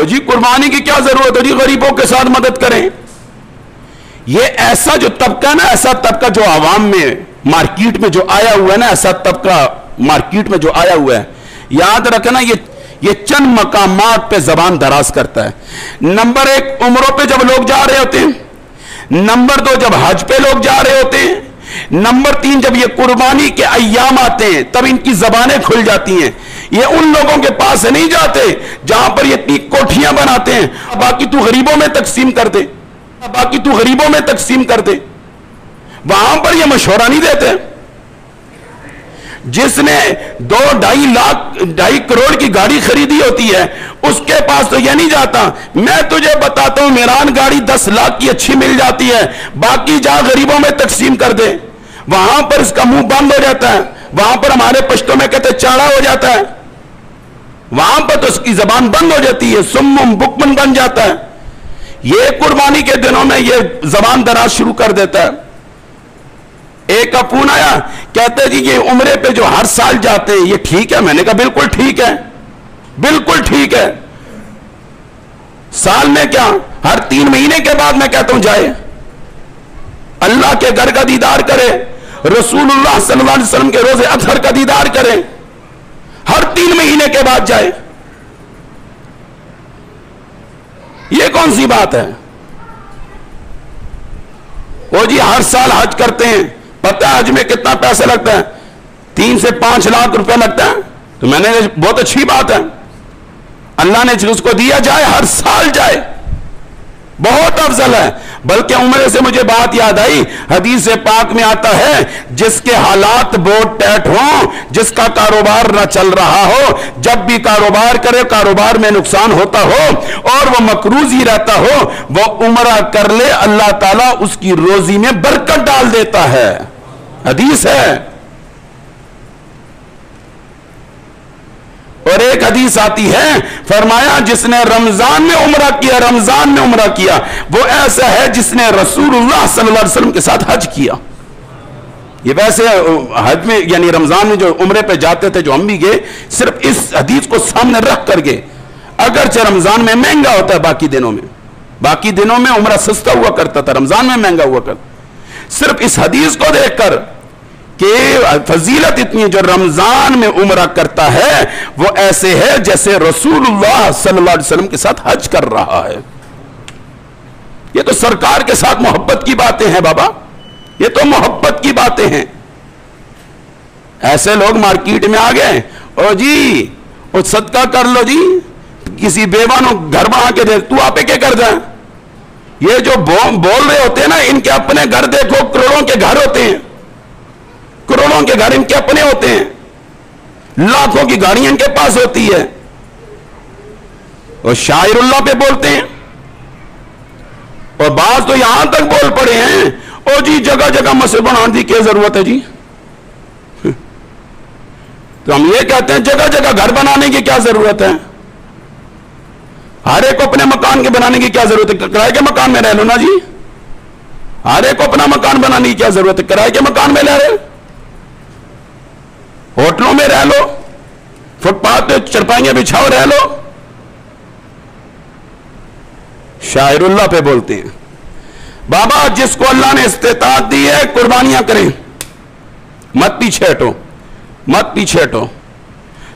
وہ جی قربانی کی کیا ضرورت ہے جی، غریبوں کے ساتھ مدد کریں. یہ ایسا جو طبقہ نا، ایسا طبقہ جو عوام میں مارکیٹ میں جو آیا ہوا ہے نا، ایسا طبقہ مارکیٹ میں جو آیا ہوا ہے، یاد رکھنا یہ چند مقامات پہ زبان دراز کرتا ہے. نمبر 1 عمروں پہ جب لوگ جا رہے ہوتے ہیں، نمبر 2 جب حج پہ لوگ جا رہے ہوتے ہیں، نمبر 3 جب یہ قربانی کے ایام آتے ہیں تب ان کی زبانیں کھل جاتی ہیں. یہ ان لوگوں کے پاس نہیں جاتے جہاں پر یہ اتنی کوٹھیاں بناتے ہیں باقی تو غریبوں میں تقسیم کر دے، باقی تو غریبوں میں تقسیم کر دے. وہاں پر یہ مشورہ نہیں دیتے. جس نے 2-2.5 کروڑ کی گاڑی خریدی ہوتی ہے اس کے پاس تو یہ نہیں جاتا میں تجھے بتاتا ہوں میران گاڑی 10 لاکھ کی اچھی مل جاتی ہے، باقی جا غریبوں میں تقسیم کر دے. وہاں پر اس کا منہ بند ہو جاتا ہے. وہاں پر ہمارے پشتوں میں کہتے چاڑا ہو جاتا ہے. وہاں پر تو اس کی زبان بند ہو جاتی ہے، سمم بکمن بن جاتا ہے. یہ قربانی کے دنوں میں یہ زبان دراز شروع کر دیتا ہے. ایک کا فون آیا، کہتے جی یہ عمرے پہ جو ہر سال جاتے ہیں یہ ٹھیک ہے؟ میں نے کہا بالکل ٹھیک ہے، بالکل ٹھیک ہے. سال میں کیا، ہر 3 مہینے کے بعد میں کہتا ہوں جائے، اللہ کے گھر کا دیدار کرے، رسول اللہ صلی اللہ علیہ وسلم کے روزے اطہر کا دیدار کرے، ہر 3 مہینے کے بعد جائے. یہ کون سی بات ہے؟ وہ جی ہر سال حج کرتے ہیں، پتہ ہے حج میں کتنا پیسہ لگتا ہے؟ 3 سے 5 لاکھ روپے لگتا ہے. تو میں نے بہت اچھی بات ہے، اللہ نے اس کو دیا، جائے، ہر سال جائے، بہت افضل ہے. بلکہ عمرے سے مجھے بات یاد آئی، حدیث پاک میں آتا ہے جس کے حالات بہت ٹیٹ ہوں، جس کا کاروبار نہ چل رہا ہو، جب بھی کاروبار کرے کاروبار میں نقصان ہوتا ہو اور وہ مقروض ہی رہتا ہو، وہ عمرہ کر لے، اللہ تعالیٰ اس کی روزی میں برکت ڈال دیتا ہے. حدیث ہے. اور ایک حدیث آتی ہے، فرمایا جس نے رمضان میں عمرہ کیا، رمضان میں عمرہ کیا، وہ ایسا ہے جس نے رسول اللہ صلی اللہ علیہ وسلم کے ساتھ حج کیا. یہ ویسے حج میں یعنی رمضان میں جو عمرے پہ جاتے تھے، جو ہم بھی گئے، صرف اس حدیث کو سامنے رکھ کر گئے. اگرچہ رمضان میں مہنگا ہوتا ہے، باقی دنوں میں عمرہ سستا ہوا کرتا تھا، رمضان میں مہنگا ہوا کرتا. صرف اس حدیث کو دیکھ کر کہ فضیلت اتنی، جو رمضان میں عمرہ کرتا ہے وہ ایسے ہے جیسے رسول اللہ صلی اللہ علیہ وسلم کے ساتھ حج کر رہا ہے. یہ تو سرکار کے ساتھ محبت کی باتیں ہیں بابا، یہ تو محبت کی باتیں ہیں. ایسے لوگ مارکیٹ میں آ گئے، او جی وہ صدقہ کر لو جی، کسی بیوانوں گھر بنا کے دے، تو آپ کیا کر جائیں. یہ جو بول رہے ہوتے ہیں نا، ان کے اپنے گھر دیکھو، کروڑوں کے گھر ہوتے ہیں، کروڑوں کے گھر ان کے اپنے ہوتے ہیں، لاکھوں کی گاڑیاں ان کے پاس ہوتی ہے، اور شاعر اللہ پہ بولتے ہیں. اور بعض تو یہاں تک بول پڑے ہیں، او جی جگہ جگہ مسجد بنانے کی کیا ضرورت ہے جی. تو ہم یہ کہتے ہیں جگہ جگہ گھر بنانے کی کیا ضرورت ہے؟ ہر ایک کو اپنے مکان کے بنانے کی کیا ضرورت ہے؟ کرائے کے مکان میں رہ لو نا جی. ہر ایک کو اپنا مکان بنانے کی کیا ضرورت ہے؟ کرائے کے مکان میں رہ رہے، ہوٹلوں میں رہ لو، فٹ پاتھ پہ چرپائیاں بچھاؤ رہ لو. شاعر اللہ پہ بولتے ہیں. بابا جس کو اللہ نے استطاعت دی ہے قربانیاں کریں، مت پیچھے ہٹو، مت پیچھے ہٹو.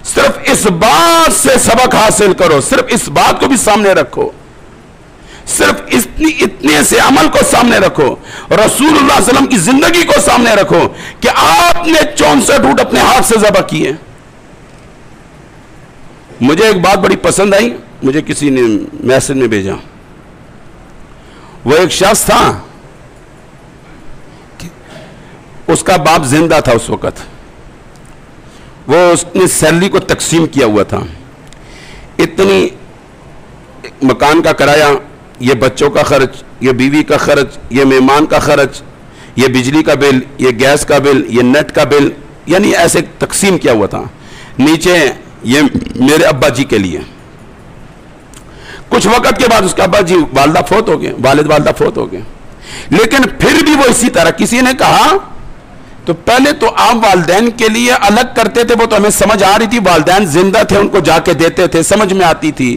صرف اس بات سے سبق حاصل کرو، صرف اس بات کو بھی سامنے رکھو، صرف اتنے سے عمل کو سامنے رکھو، رسول اللہ صلی اللہ علیہ وسلم کی زندگی کو سامنے رکھو کہ آپ نے 64 اونٹ اپنے ہاتھ سے ذبح کیے. مجھے ایک بات بڑی پسند آئی، مجھے کسی نے میسج میں بھیجا. وہ ایک شخص تھا، اس کا باپ زندہ تھا اس وقت، وہ اس نے سیلری کو تقسیم کیا ہوا تھا. اتنی مکان کا کرایہ، یہ بچوں کا خرچ، یہ بیوی کا خرچ، یہ مہمان کا خرچ، یہ بجلی کا بل، یہ گیس کا بل، یہ نیٹ کا بل، یعنی ایسے تقسیم کیا ہوا تھا. نیچے یہ میرے ابا جی کے لیے. کچھ وقت کے بعد اس کے ابا جی والدہ فوت ہو گئے، والد والدہ فوت ہو گئے. لیکن پھر بھی وہ اسی طرح، کسی نے کہا تو پہلے تو آپ والدین کے لیے الگ کرتے تھے، وہ تو ہمیں سمجھ آ رہی تھی، والدین زندہ تھے ان کو جا کے دیتے تھے، سمجھ میں آتی تھی.